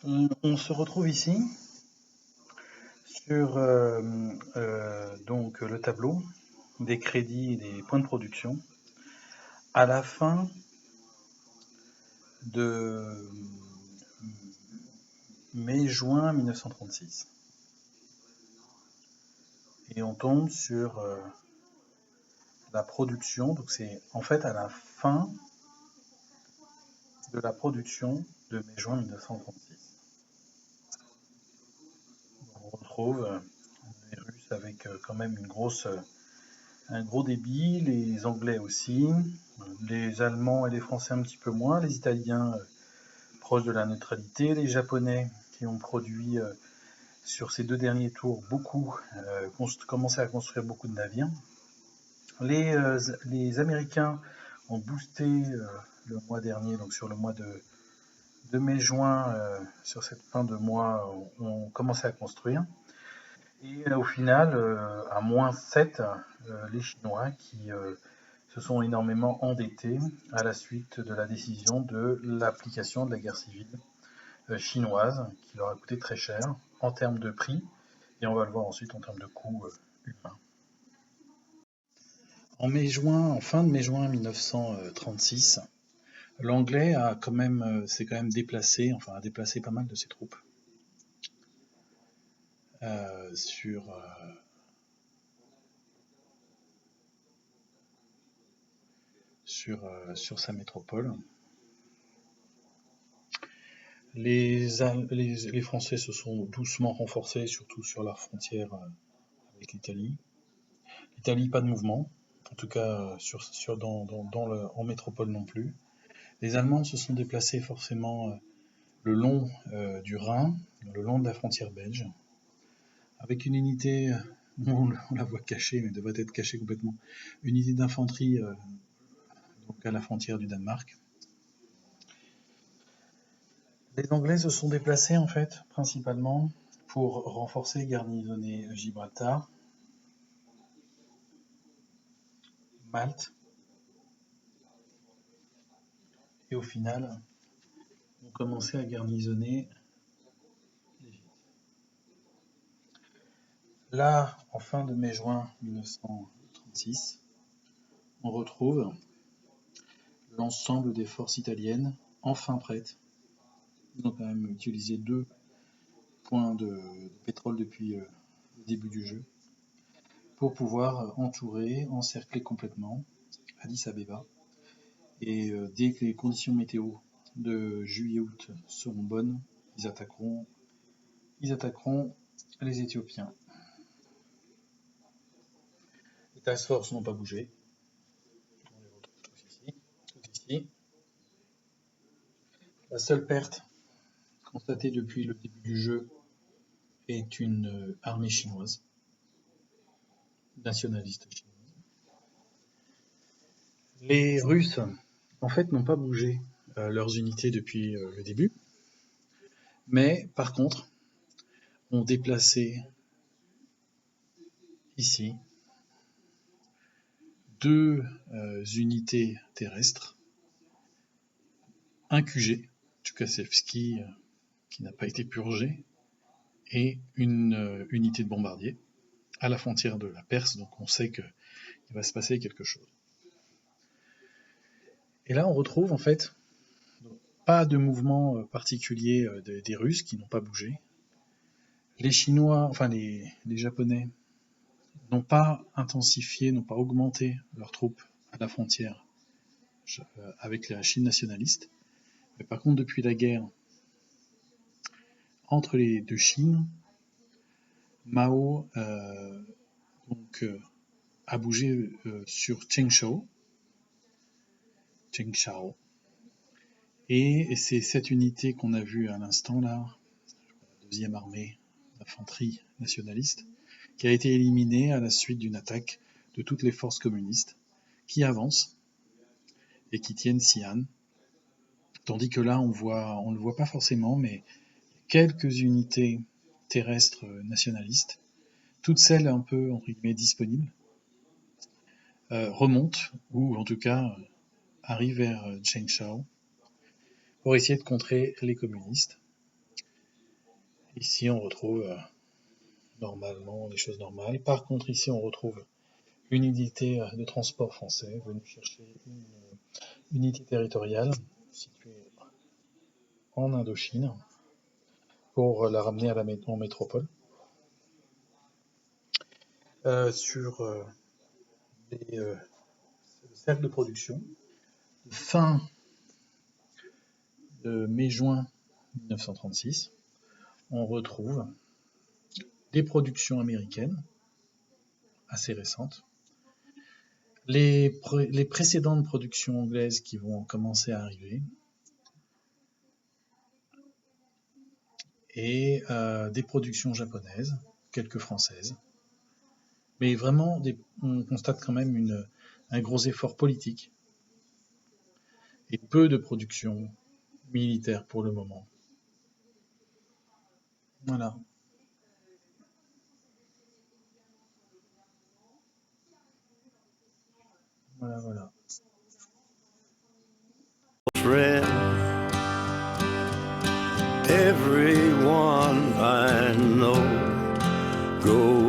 On se retrouve ici sur donc le tableau des crédits et des points de production à la fin de mai-juin 1936. Et on tombe sur la production, donc c'est en fait à la fin de la production de mai-juin 1936. On retrouve les Russes avec quand même un gros débit, les Anglais aussi, les Allemands et les Français un petit peu moins, les Italiens proches de la neutralité, les Japonais qui ont produit sur ces deux derniers tours beaucoup, commencé à construire beaucoup de navires. Les Américains ont boosté le mois dernier, donc sur le mois de mai-juin, sur cette fin de mois, ont commencé à construire. Et au final, à -7, les Chinois qui se sont énormément endettés à la suite de la décision de l'application de la guerre civile chinoise, qui leur a coûté très cher en termes de prix, et on va le voir ensuite en termes de coûts humains. En fin de mai-juin 1936, l'anglais s'est quand même déplacé, enfin a déplacé pas mal de ses troupes sur sa métropole. Les Français se sont doucement renforcés, surtout sur leur frontière avec l'Italie. L'Italie, pas de mouvement, en tout cas en métropole non plus. Les Allemands se sont déplacés forcément le long du Rhin, le long de la frontière belge, avec une unité, on la voit cachée, mais devrait être cachée complètement, une unité d'infanterie donc à la frontière du Danemark. Les Anglais se sont déplacés en fait, principalement, pour renforcer et garnisonner Gibraltar, Malte, et au final, ont commencé à garnisonner l'Égypte. Là, en fin de mai-juin 1936, on retrouve l'ensemble des forces italiennes enfin prêtes. Ils ont quand même utilisé 2 points de pétrole depuis le début du jeu pour pouvoir entourer, encercler complètement Addis Abeba. Et dès que les conditions météo de juillet-août seront bonnes, ils attaqueront les Éthiopiens. Les task force n'ont pas bougé. On les retrouve tous ici. La seule perte constatée depuis le début du jeu est une armée chinoise, nationaliste chinoise. Les Russes, en fait, n'ont pas bougé leurs unités depuis le début, mais par contre, ont déplacé ici 2 unités terrestres, un QG, Tukhachevski, qui n'a pas été purgé, et une unité de bombardier à la frontière de la Perse, donc on sait qu'il va se passer quelque chose. Et là, on retrouve en fait pas de mouvement particulier des Russes qui n'ont pas bougé. Les Chinois, enfin les Japonais, n'ont pas intensifié, n'ont pas augmenté leurs troupes à la frontière avec la Chine nationaliste. Mais par contre, depuis la guerre entre les deux Chines, Mao a bougé sur Chengshao, et c'est cette unité qu'on a vue à l'instant là, la deuxième armée d'infanterie nationaliste, qui a été éliminée à la suite d'une attaque de toutes les forces communistes qui avancent et qui tiennent Xi'an. Tandis que là, on ne le voit pas forcément, mais quelques unités terrestres nationalistes, toutes celles un peu entre guillemets disponibles, remontent, ou en tout cas arrivent vers Chengshao pour essayer de contrer les communistes. Ici, on retrouve normalement les choses normales. Par contre, ici, on retrouve une unité de transport français venue chercher une unité territoriale située en Indochine pour la ramener en métropole. Sur les cercles de production, fin de mai-juin 1936, on retrouve des productions américaines assez récentes, les précédentes productions anglaises qui vont commencer à arriver, et des productions japonaises, quelques françaises. Mais vraiment, on constate quand même un gros effort politique et peu de production militaire pour le moment. Voilà. Voilà. Friend, everyone I know goes